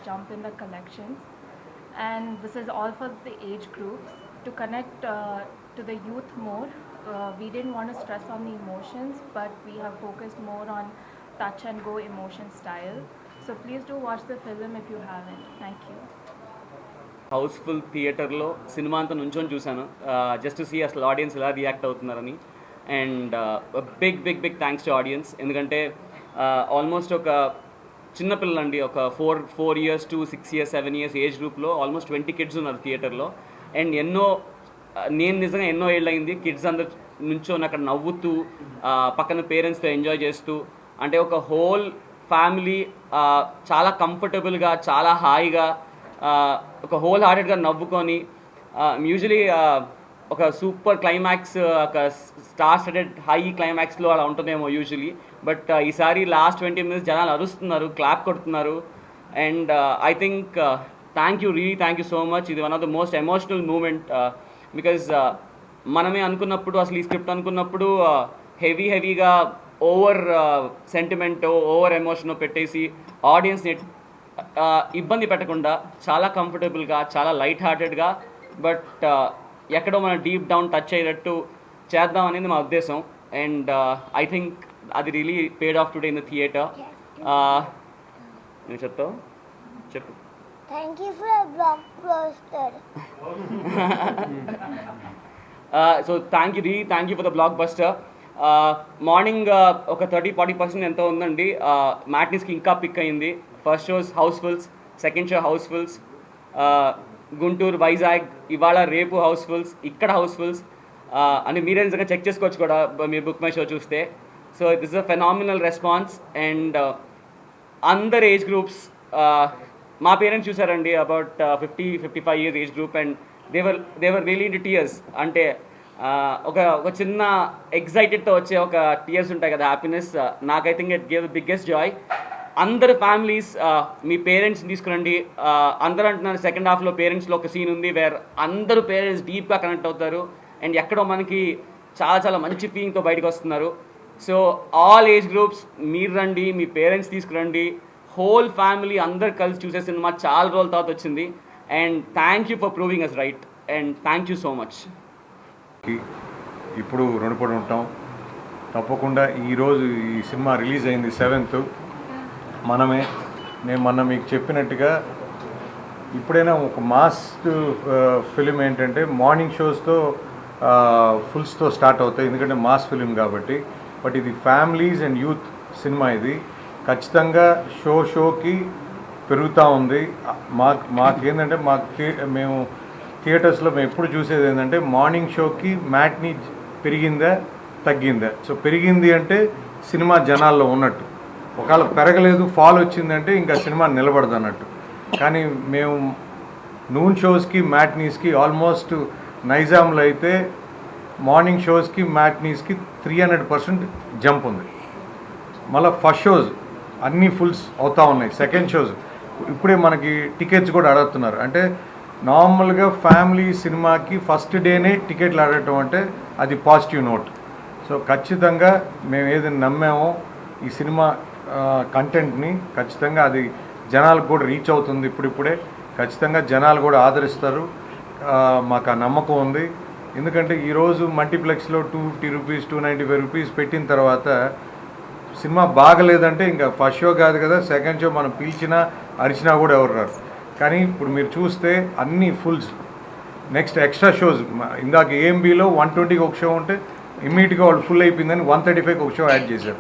jump in the collections. And this is all for the age groups. To connect to the youth more, we didn't want to stress on the emotions, but we have focused more on touch and go emotion style. So please do watch the film if you haven't. Thank you. House full థియేటర్లో సినిమా అంతా నుంచొని చూశాను just see అసలు audience ఎలా react అవుతున్నారని. And big big big thanks to audience. ఎందుకంటే almost ఒక చిన్నపిల్లలండి, ఒక 4 years to 6 years 7 years age గ్రూప్లో ఆల్మోస్ట్ 20 kids ఉన్నారు థియేటర్లో. అండ్ నేను నిజంగా ఎన్నో ఏళ్ళు అయింది కిడ్స్ అందరు నుంచొని అక్కడ నవ్వుతూ పక్కన పేరెంట్స్తో ఎంజాయ్ చేస్తూ, అంటే ఒక హోల్ ఫ్యామిలీ చాలా కంఫర్టబుల్గా చాలా హాయిగా ఒక హోల్ హార్టెడ్గా నవ్వుకొని, యూజువలీ ఒక సూపర్ క్లైమాక్స్, ఒక స్టార్ స్టడెడ్ హై క్లైమాక్స్లో అలా ఉంటుందేమో యూజువలీ. బట్ ఈసారి లాస్ట్ 20 minutes జనాలు అరుస్తున్నారు, క్లాప్ కొడుతున్నారు. And I think thank you so much. ఇది one of the most emotional moment. Because మనమే అనుకున్నప్పుడు, అసలు ఈ స్క్రిప్ట్ అనుకున్నప్పుడు హెవీగా ఓవర్ సెంటిమెంట్, ఓవర్ ఎమోషన్ పెట్టేసి ఆడియన్స్ని ఇబ్బంది పెట్టకుండా చాలా కంఫర్టబుల్గా, చాలా లైట్ హార్టెడ్గా, బట్ ఎక్కడో మనం డీప్ డౌన్ టచ్ అయ్యేటట్టు చేద్దాం అనేది మా ఉద్దేశం. అండ్ ఐ థింక్ అది really paid of today in the theatre. నేను చెప్తావు చెప్పు. Thank you for a blockbuster. So thank you for the block buster. Morning ఒక 30-40% ఎంతో ఉందండి. మ్యాట్నీస్కి ఇంకా పిక్ అయింది. First shows housefuls, second show housefuls, Guntur, Vizag, ఇవాళ రేపు హౌస్ఫుల్స్, ఇక్కడ హౌస్ఫుల్స్ అని మీరే నిజంగా చెక్ చేసుకోవచ్చు కూడా మీరు బుక్ మై షో చూస్తే. So this is a phenomenal response. And అందర్ ఏజ్ గ్రూప్స్, మా పేరెంట్స్ చూసారండి about 50-55 years age group, and they were really into tears. అంటే ఒక చిన్న ఎగ్జైటెడ్తో వచ్చే ఒక టీయర్స్ ఉంటాయి కదా, హ్యాపీనెస్. నాకు I think it gave the biggest Joy. అందరు ఫ్యామిలీస్ మీ పేరెంట్స్ని తీసుకురండి. అందరూ అంటున్నారు సెకండ్ హాఫ్లో పేరెంట్స్లో ఒక సీన్ ఉంది వేర్ అందరూ పేరెంట్స్ డీప్గా కనెక్ట్ అవుతారు అండ్ ఎక్కడో మనకి చాలా మంచి ఫీలింగ్తో బయటకు వస్తున్నారు. సో ఆల్ ఏజ్ గ్రూప్స్ మీరు రండి, మీ పేరెంట్స్ తీసుకురండి. హోల్ ఫ్యామిలీ అందరు కలిసి చూసే సినిమా చాలా రోజుల తర్వాత వచ్చింది. And thank you for proving us right. And thank you so much. ఇప్పుడు రుణపడి ఉంటాం తప్పకుండా. ఈరోజు ఈ సినిమా రిలీజ్ అయింది 7th. నేను మొన్న మీకు చెప్పినట్టుగా ఇప్పుడైనా ఒక మాస్ ఫిలిం ఏంటంటే మార్నింగ్ షోస్తో ఫుల్స్తో స్టార్ట్ అవుతాయి, ఎందుకంటే మాస్ ఫిలిం కాబట్టి. బట్ ఇది ఫ్యామిలీస్ అండ్ యూత్ సినిమా. ఇది ఖచ్చితంగా షోకి పెరుగుతూ ఉంది. మాకేంటంటే మేము థియేటర్స్లో మేము ఎప్పుడు చూసేది ఏంటంటే మార్నింగ్ షోకి మ్యాట్ని పెరిగిందా తగ్గిందా. సో పెరిగింది అంటే సినిమా జనాల్లో ఉన్నట్టు, ఒకవేళ పెరగలేదు ఫాల్ వచ్చిందంటే ఇంకా సినిమా నిలబడదు అన్నట్టు. కానీ మేము నూన్ షోస్కి మ్యాట్నీస్కి ఆల్మోస్ట్ నైజాంలో అయితే మార్నింగ్ షోస్కి మ్యాట్నీస్కి 300% జంప్ ఉంది. మళ్ళీ ఫస్ట్ షోస్ అన్నీ ఫుల్స్ అవుతూ ఉన్నాయి. సెకండ్ షోస్ ఇప్పుడే మనకి టికెట్స్ కూడా అడుగుతున్నారు. అంటే నార్మల్గా ఫ్యామిలీ సినిమాకి ఫస్ట్ డేనే టికెట్లు అడగటం అంటే అది పాజిటివ్ నోట్. సో ఖచ్చితంగా మేము ఏదైనా నమ్మామో ఈ సినిమా కంటెంట్ని ఖచ్చితంగా అది జనాలకు కూడా రీచ్ అవుతుంది. ఇప్పుడిప్పుడే ఖచ్చితంగా జనాలు కూడా ఆదరిస్తారు, మాకు ఆ నమ్మకం ఉంది. ఎందుకంటే ఈరోజు మల్టీప్లెక్స్లో 250 రూపీస్ 295 రూపీస్ పెట్టిన తర్వాత సినిమా బాగలేదంటే ఇంకా ఫస్ట్ షో కాదు కదా, సెకండ్ షో మనం పిలిచినా అరిచినా కూడా ఎవరు రారు. కానీ ఇప్పుడు మీరు చూస్తే అన్నీ ఫుల్స్. నెక్స్ట్ ఎక్స్ట్రా షోస్ ఇందాక ఏఎంబీలో 120కి ఒక షో ఉంటే ఇమ్మీడియట్గా వాళ్ళు ఫుల్ అయిపోయిందని 135కి ఒక షో యాడ్ చేశారు.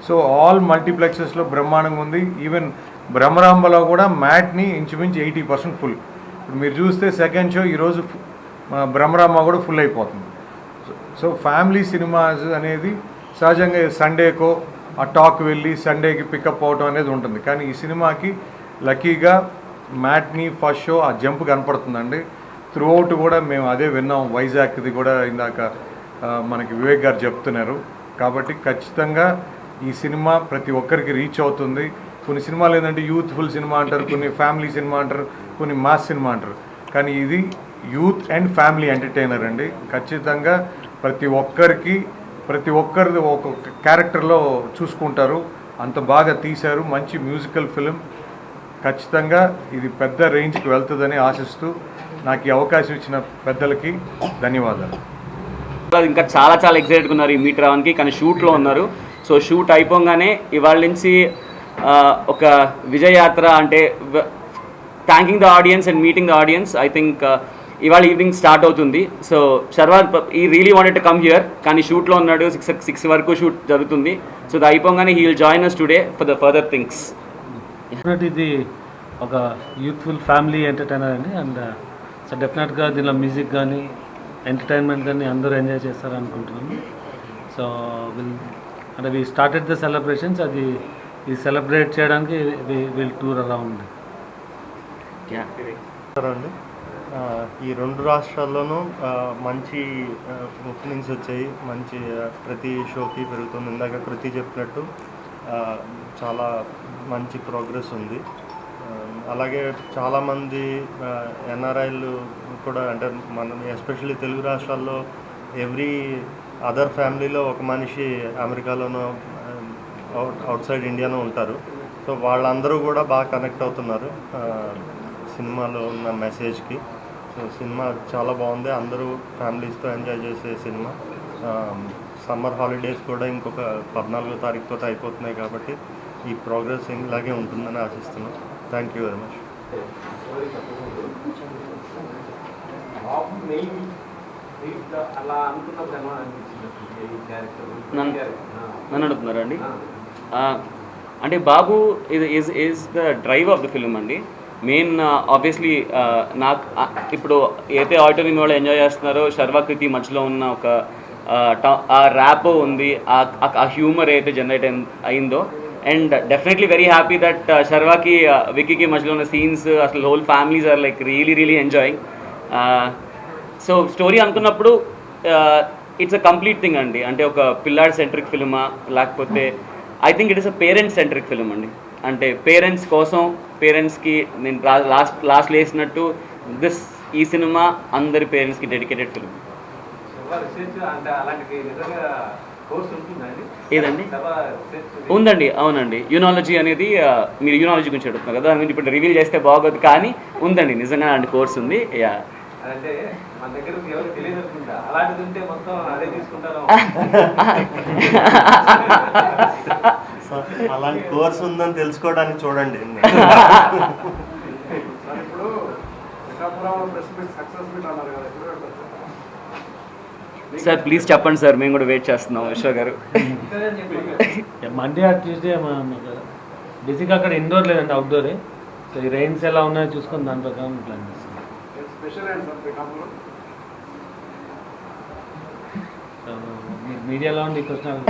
సో ఆల్ మల్టీప్లెక్సెస్లో బ్రహ్మాండంగా ఉంది. ఈవెన్ బ్రహ్మరాంబలో కూడా మ్యాట్ని ఇంచుమించు 80% ఫుల్. ఇప్పుడు మీరు చూస్తే సెకండ్ షో ఈరోజు బ్రహ్మరాంబ కూడా ఫుల్ అయిపోతుంది. సో ఫ్యామిలీ సినిమాస్ అనేది సహజంగా సండేకో ఆ టాక్ వెళ్ళి సండేకి పికప్ అవటం అనేది ఉంటుంది. కానీ ఈ సినిమాకి లక్కీగా మ్యాట్ని ఫస్ట్ షో ఆ జంప్ కనపడుతుందండి. త్రూ అవుట్ కూడా మేము అదే విన్నాం. వైజాగ్ది కూడా ఇందాక మనకి వివేక్ గారు చెప్తున్నారు. కాబట్టి ఖచ్చితంగా ఈ సినిమా ప్రతి ఒక్కరికి రీచ్ అవుతుంది. కొన్ని సినిమాలు ఏంటంటే యూత్ఫుల్ సినిమా అంటారు, కొన్ని ఫ్యామిలీ సినిమా అంటారు, కొన్ని మాస్ సినిమా అంటారు. కానీ ఇది యూత్ అండ్ ఫ్యామిలీ ఎంటర్టైనర్ అండి. ఖచ్చితంగా ప్రతి ఒక్కరిది ఒక్కొక్క క్యారెక్టర్లో చూసుకుంటారు. అంత బాగా తీశారు. మంచి మ్యూజికల్ ఫిలిం. ఖచ్చితంగా ఇది పెద్ద రేంజ్కి వెళ్తుందని ఆశిస్తూ నాకు ఈ అవకాశం ఇచ్చిన పెద్దలకి ధన్యవాదాలు. ఇంకా చాలా చాలా ఎక్సైటెడ్గా ఉన్నారు ఈ మీట్ రావడానికి, కానీ షూట్లో ఉన్నారు. సో షూట్ అయిపోగానే ఇవాళ నుంచి ఒక విజయయాత్ర అంటే thanking the audience and meeting the audience. I think ఇవాళ ఈవినింగ్ స్టార్ట్ అవుతుంది. సో శర్వాత్ ఈ really wanted to come here, కానీ షూట్లో ఉన్నాడు. 6 వరకు షూట్ జరుగుతుంది. సో అది అయిపోగానే he will join us today for the further things. ఇది ఒక యూత్ఫుల్ ఫ్యామిలీ ఎంటర్టైనర్ అండి. అండ్ సో డెఫినెట్గా దీనిలో మ్యూజిక్ కానీ ఎంటర్టైన్మెంట్ కానీ అందరూ ఎంజాయ్ చేస్తారు అనుకుంటున్నాను. సో అంటే వి స్టార్టెడ్ ద సెలబ్రేషన్స్, అది ఈ సెలబ్రేట్ చేయడానికి విల్ టూర్ అరౌండ్. అండి ఈ 2 రాష్ట్రాల్లోనూ మంచి ఓపెనింగ్స్ వచ్చాయి. మంచి ప్రతి షోకి పెరుగుతుంది. ఇందాక కృతి చెప్పినట్టు చాలా మంచి ప్రోగ్రెస్ ఉంది. అలాగే చాలామంది ఎన్ఆర్ఐలు కూడా, అంటే మనం ఎస్పెషల్లీ తెలుగు రాష్ట్రాల్లో ఎవ్రీ అదర్ ఫ్యామిలీలో ఒక మనిషి అమెరికాలోనో అవుట్ సైడ్ ఇండియాలో ఉంటారు. సో వాళ్ళందరూ కూడా బాగా కనెక్ట్ అవుతున్నారు సినిమాలో ఉన్న మెసేజ్కి. సో సినిమా చాలా బాగుంది. అందరూ ఫ్యామిలీస్తో ఎంజాయ్ చేసే సినిమా. సమ్మర్ హాలిడేస్ కూడా ఇంకొక 14వ తారీఖుతో అయిపోతున్నాయి కాబట్టి ఈ ప్రోగ్రెస్ ఇలాగే ఉంటుందని ఆశిస్తున్నాం. Thank you very much. నన్ను అడుగుతున్నారండి. అంటే Babu is the drive of the film అండి. మెయిన్ ఆబ్వియస్లీ నాకు ఇప్పుడు ఏదైతే ఆడిటోరియం వాళ్ళు ఎంజాయ్ చేస్తున్నారో శర్వాకృతి మధ్యలో ఉన్న ఒక ఆ ర్యాప్ ఉంది, ఆ హ్యూమర్ ఏదైతే జనరేట్ అయిందో. And definitely very happy that శర్వాకి విక్కీకి మధ్యలో ఉన్న సీన్స్ అసలు whole families are like really enjoying. So story అనుకున్నప్పుడు ఇట్స్ అ కంప్లీట్ థింగ్ అండి. అంటే ఒక పిల్లాడ్ సెంట్రిక్ ఫిల్మా లేకపోతే I think it is a parents centric film అండి. అంటే పేరెంట్స్ కోసం, పేరెంట్స్కి నేను లాస్ట్ వేసినట్టు ఈ సినిమా అందరి పేరెంట్స్కి డెడికేటెడ్ ఫిల్మ్. ఏదండి ఉందండి. అవునండి, యూనాలజీ అనేది మీరు యూనాలజీ గురించి అడుగుతున్నారు కదా, దాని గురించి ఇప్పుడు రివీల్ చేస్తే బాగోదు, కానీ ఉందండి నిజంగా అలాంటి కోర్స్ ఉంది. యా అలాంటి కోర్స్ ఉందని తెలుసుకోవడానికి చూడండి. సార్ ప్లీజ్ చెప్పండి సార్, మేము కూడా వెయిట్ చేస్తున్నాం. విశ్వ గారు మండే ట్యూస్డే బేసిక్గా అక్కడ ఇండోర్ లేదండి, అవుట్డోరే. సో ఈ రైన్స్ ఎలా ఉన్నాయో చూసుకొని దాని ప్రకారం ప్లాన్ చేస్తాం. మీడియాలో ఉండి క్వశ్చన్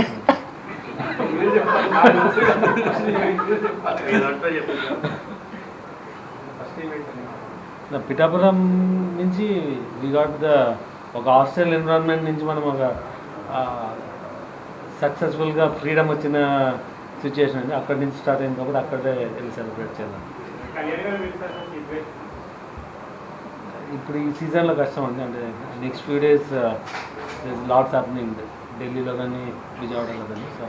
పిఠాపురం నుంచి వి గాట్ ద ఒక హాస్టల్ ఎన్విరాన్మెంట్ నుంచి మనం ఒక సక్సెస్ఫుల్గా ఫ్రీడమ్ వచ్చిన సిచ్యుయేషన్ అండి. అక్కడి నుంచి స్టార్ట్ అయింది కాబట్టి అక్కడే వెళ్ళి సెలబ్రేట్ చేద్దాం. ఇప్పుడు ఈ సీజన్లో కష్టం అండి. అంటే next few days LADS happening ఢిల్లీలో కానీ విజయవాడలో కానీ. సో